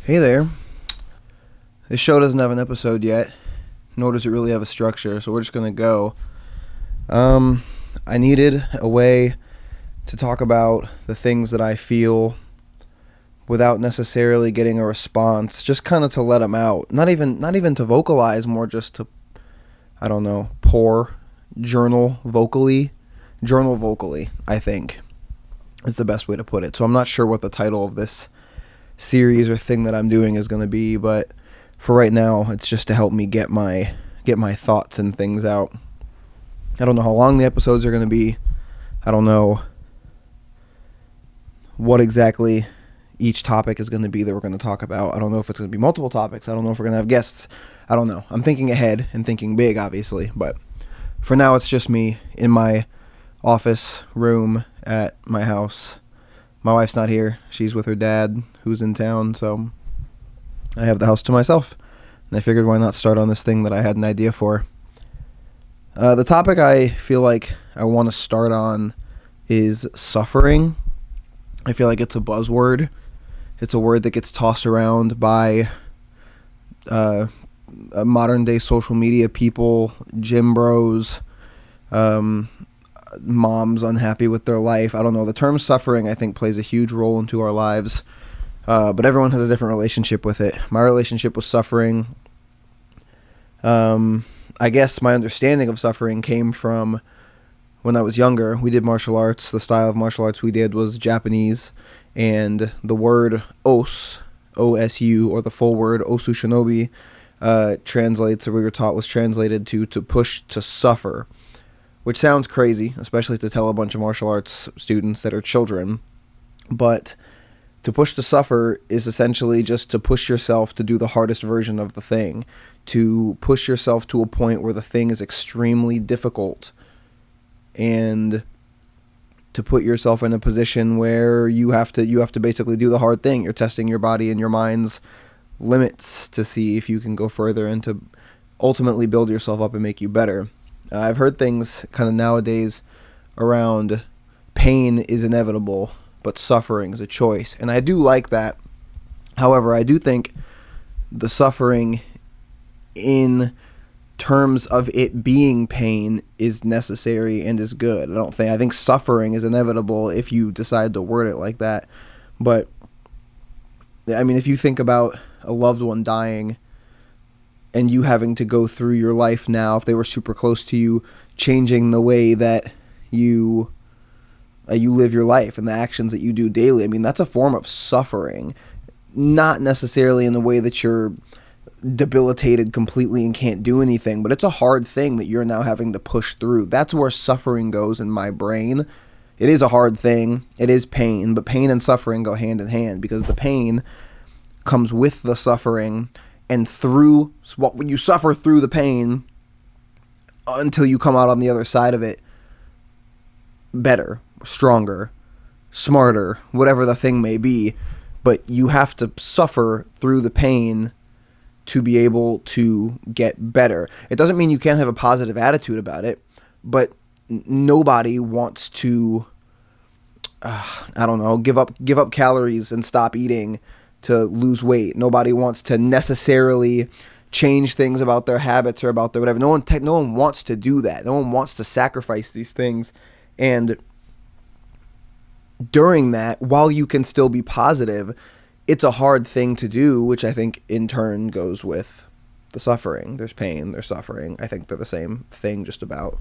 Hey there. This show doesn't have an episode yet, nor does it really have a structure, so we're just gonna go. I needed a way to talk about the things that I feel without necessarily getting a response, just kind of to let them out. Not even to vocalize, more just to, I don't know, journal vocally, I think is the best way to put it. So I'm not sure what the title of this series or thing that I'm doing is going to be, but for right now, it's just to help me get my thoughts and things out. I don't know how long the episodes are going to be. I don't know what exactly each topic is going to be that we're going to talk about. I don't know if it's going to be multiple topics. I don't know if we're going to have guests. I don't know. I'm thinking ahead and thinking big, obviously, but for now, it's just me in my office room at my house. My wife's not here. She's with her dad, who's in town, so I have the house to myself. And I figured, why not start on this thing that I had an idea for. The topic I feel like I want to start on is suffering. I feel like it's a buzzword. It's a word that gets tossed around by modern-day social media people, gym bros, moms unhappy with their life. I don't know. The term suffering, I think, plays a huge role into our lives, but everyone has a different relationship with it. My relationship with suffering, I guess my understanding of suffering came from when I was younger. We did martial arts. The style of martial arts we did was Japanese, and the word os, O-S-U, or the full word osu shinobi, translates, or we were taught was translated to push to suffer, which sounds crazy, especially to tell a bunch of martial arts students that are children. But to push to suffer is essentially just to push yourself to do the hardest version of the thing, to push yourself to a point where the thing is extremely difficult, and to put yourself in a position where you have to basically do the hard thing. You're testing your body and your mind's limits to see if you can go further and to ultimately build yourself up and make you better. I've heard things kind of nowadays around pain is inevitable, but suffering is a choice. And I do like that. However, I do think the suffering in terms of it being pain is necessary and is good. I think suffering is inevitable if you decide to word it like that. But I mean, if you think about a loved one dying and you having to go through your life now, if they were super close to you, changing the way that you live your life and the actions that you do daily, I mean, that's a form of suffering. Not necessarily in the way that you're debilitated completely and can't do anything, but it's a hard thing that you're now having to push through. That's where suffering goes in my brain. It is a hard thing. It is pain, but pain and suffering go hand in hand, because the pain comes with the suffering, and when you suffer through the pain until you come out on the other side of it better, stronger, smarter, whatever the thing may be. But you have to suffer through the pain to be able to get better. It doesn't mean you can't have a positive attitude about it, but nobody wants to, give up calories and stop eating to lose weight. Nobody wants to necessarily change things about their habits or about their whatever. No one wants to do that. No one wants to sacrifice these things. And during that, while you can still be positive, it's a hard thing to do, which I think in turn goes with the suffering. There's pain, there's suffering. I think they're the same thing just about.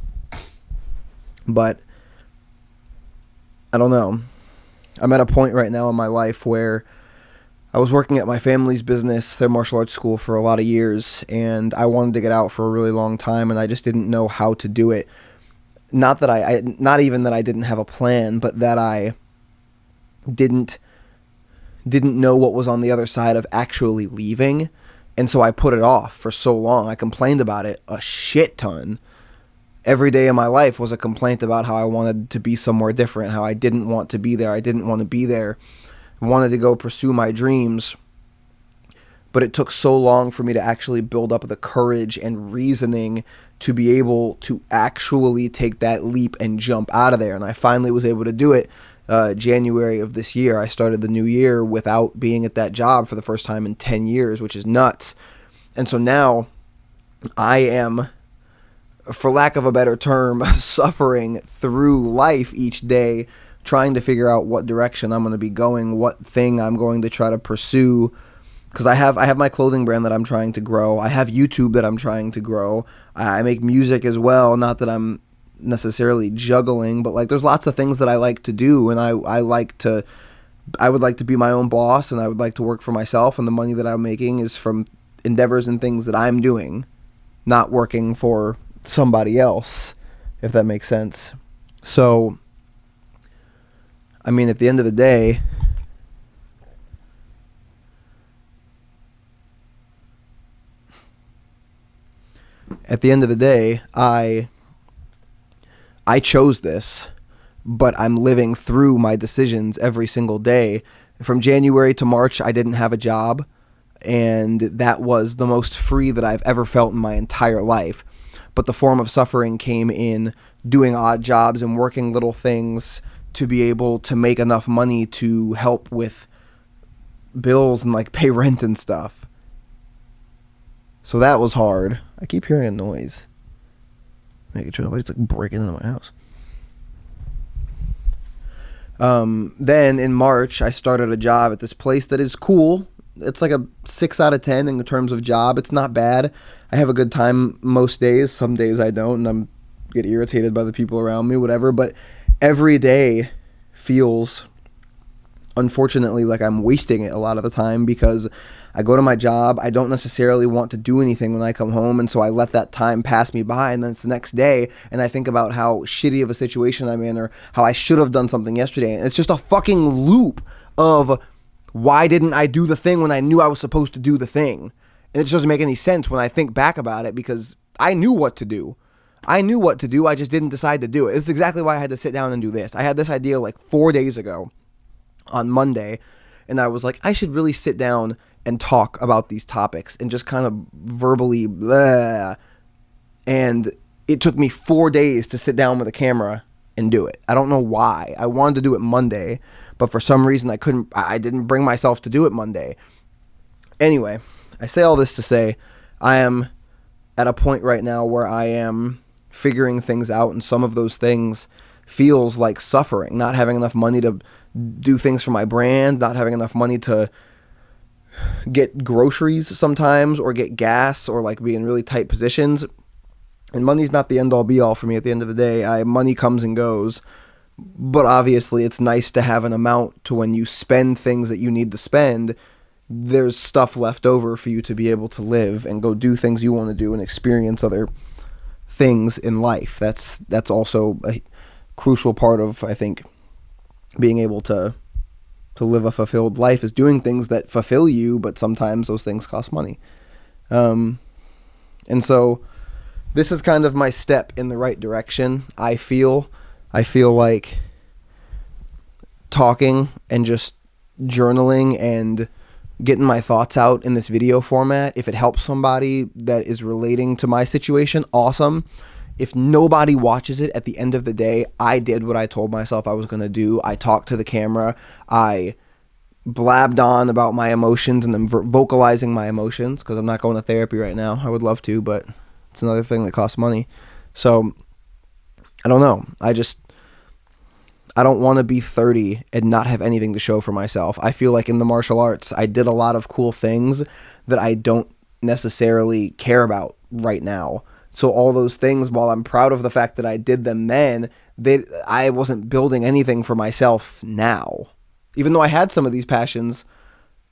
But I don't know. I'm at a point right now in my life where I was working at my family's business, their martial arts school, for a lot of years, and I wanted to get out for a really long time, and I just didn't know how to do it. Not even that I didn't have a plan, but that I didn't know what was on the other side of actually leaving, and so I put it off for so long. I complained about it a shit ton. Every day of my life was a complaint about how I wanted to be somewhere different, how I didn't want to be there. I didn't want to be there. I wanted to go pursue my dreams, but it took so long for me to actually build up the courage and reasoning to be able to actually take that leap and jump out of there. And I finally was able to do it. January of this year. I started the new year without being at that job for the first time in 10 years, which is nuts. And so now I am, for lack of a better term, suffering through life each day, trying to figure out what direction I'm going to be going, what thing I'm going to try to pursue. Because I have my clothing brand that I'm trying to grow. I have YouTube that I'm trying to grow. I make music as well. Not that I'm necessarily juggling, but like there's lots of things that I like to do, and I would like to be my own boss, and I would like to work for myself, and the money that I'm making is from endeavors and things that I'm doing, not working for somebody else, if that makes sense. So, I mean, at the end of the day, I chose this, but I'm living through my decisions every single day. From January to March, I didn't have a job, and that was the most free that I've ever felt in my entire life. But the form of suffering came in doing odd jobs and working little things to be able to make enough money to help with bills and like pay rent and stuff. So that was hard. I keep hearing a noise. Making sure nobody's like breaking into my house. Then in March, I started a job at this place that is cool. It's like a 6 out of 10 in terms of job. It's not bad. I have a good time most days. Some days I don't, and get irritated by the people around me, whatever. But every day feels, unfortunately, like I'm wasting it a lot of the time because I go to my job. I don't necessarily want to do anything when I come home, and so I let that time pass me by, and then it's the next day, and I think about how shitty of a situation I'm in or how I should have done something yesterday. And it's just a fucking loop of why didn't I do the thing when I knew I was supposed to do the thing? And it just doesn't make any sense when I think back about it because I knew what to do. I just didn't decide to do it. It's exactly why I had to sit down and do this. I had this idea like 4 days ago on Monday, and I was like, I should really sit down and talk about these topics and just kind of verbally blah. And it took me 4 days to sit down with a camera and do it. I don't know why. I wanted to do it Monday, but for some reason I didn't bring myself to do it Monday. Anyway, I say all this to say I am at a point right now where I am figuring things out, and some of those things feels like suffering. Not having enough money to do things for my brand, not having enough money to get groceries sometimes or get gas or like be in really tight positions. And money's not the end all be all for me at the end of the day. Money comes and goes, but obviously it's nice to have an amount to when you spend things that you need to spend, there's stuff left over for you to be able to live and go do things you want to do and experience other things in life. That's also a crucial part of, I think, being able to live a fulfilled life is doing things that fulfill you, but sometimes those things cost money. And so this is kind of my step in the right direction. I feel like talking and just journaling and getting my thoughts out in this video format, if it helps somebody that is relating to my situation, awesome. If nobody watches it, at the end of the day, I did what I told myself I was going to do. I talked to the camera. I blabbed on about my emotions and then vocalizing my emotions because I'm not going to therapy right now. I would love to, but it's another thing that costs money. So I don't know. I don't want to be 30 and not have anything to show for myself. I feel like in the martial arts, I did a lot of cool things that I don't necessarily care about right now. So all those things, while I'm proud of the fact that I did them then, I wasn't building anything for myself now. Even though I had some of these passions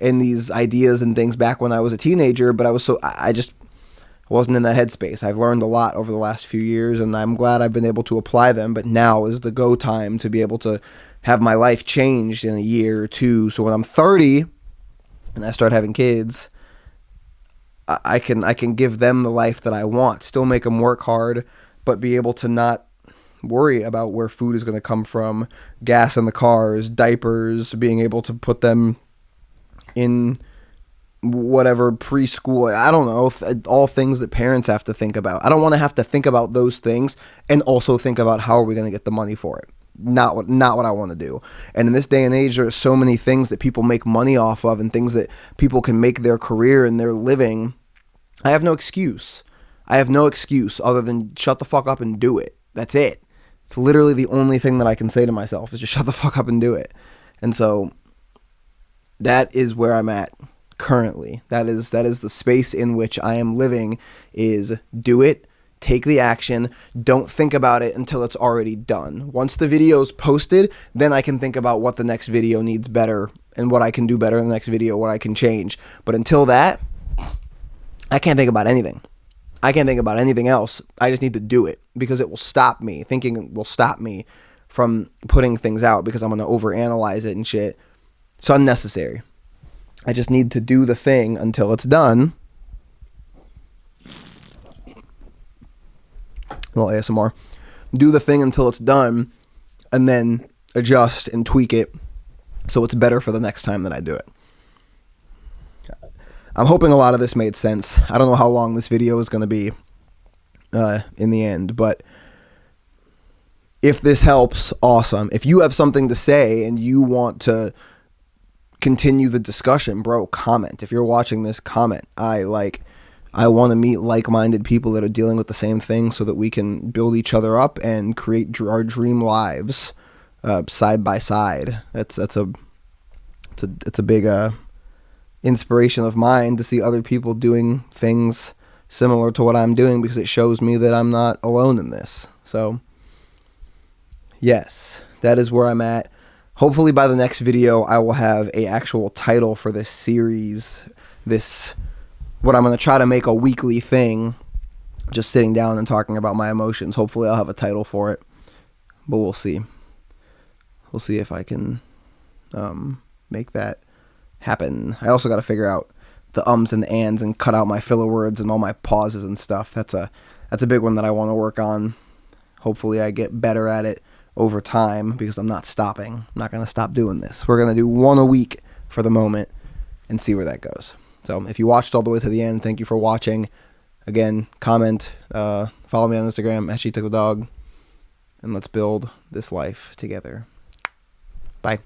and these ideas and things back when I was a teenager, but I just wasn't in that headspace. I've learned a lot over the last few years, and I'm glad I've been able to apply them, but now is the go time to be able to have my life changed in a year or two. So when I'm 30 and I start having kids, I can give them the life that I want, still make them work hard, but be able to not worry about where food is going to come from, gas in the cars, diapers, being able to put them in whatever preschool, I don't know, all things that parents have to think about. I don't want to have to think about those things and also think about how are we going to get the money for it. not what I want to do. And in this day and age, there are so many things that people make money off of and things that people can make their career and their living. I have no excuse. I have no excuse other than shut the fuck up and do it. That's it. It's literally the only thing that I can say to myself is just shut the fuck up and do it. And so that is where I'm at currently. That is the space in which I am living, is do it. Take the action. Don't think about it until it's already done. Once the video is posted, then I can think about what the next video needs better and what I can do better in the next video, what I can change. But until that, I can't think about anything. I can't think about anything else. I just need to do it because it will stop me. Thinking will stop me from putting things out because I'm going to overanalyze it and shit. It's unnecessary. I just need to do the thing until it's done. A little ASMR. Do the thing until it's done, and then adjust and tweak it so it's better for the next time that I do it. I'm hoping a lot of this made sense. I don't know how long this video is going to be in the end, but if this helps, awesome. If you have something to say and you want to continue the discussion, bro, comment. If you're watching this, comment. I want to meet like-minded people that are dealing with the same thing so that we can build each other up and create our dream lives side by side. It's a big inspiration of mine to see other people doing things similar to what I'm doing, because it shows me that I'm not alone in this. So yes, that is where I'm at. Hopefully by the next video I will have a actual title for this series, what I'm going to try to make a weekly thing, just sitting down and talking about my emotions. Hopefully I'll have a title for it, but we'll see. We'll see if I can make that happen. I also got to figure out the ums and the ands and cut out my filler words and all my pauses and stuff. That's a big one that I want to work on. Hopefully I get better at it over time, because I'm not stopping. I'm not going to stop doing this. We're going to do one a week for the moment and see where that goes. So if you watched all the way to the end, thank you for watching. Again, comment, follow me on Instagram, @SheTookTheDog, and let's build this life together. Bye.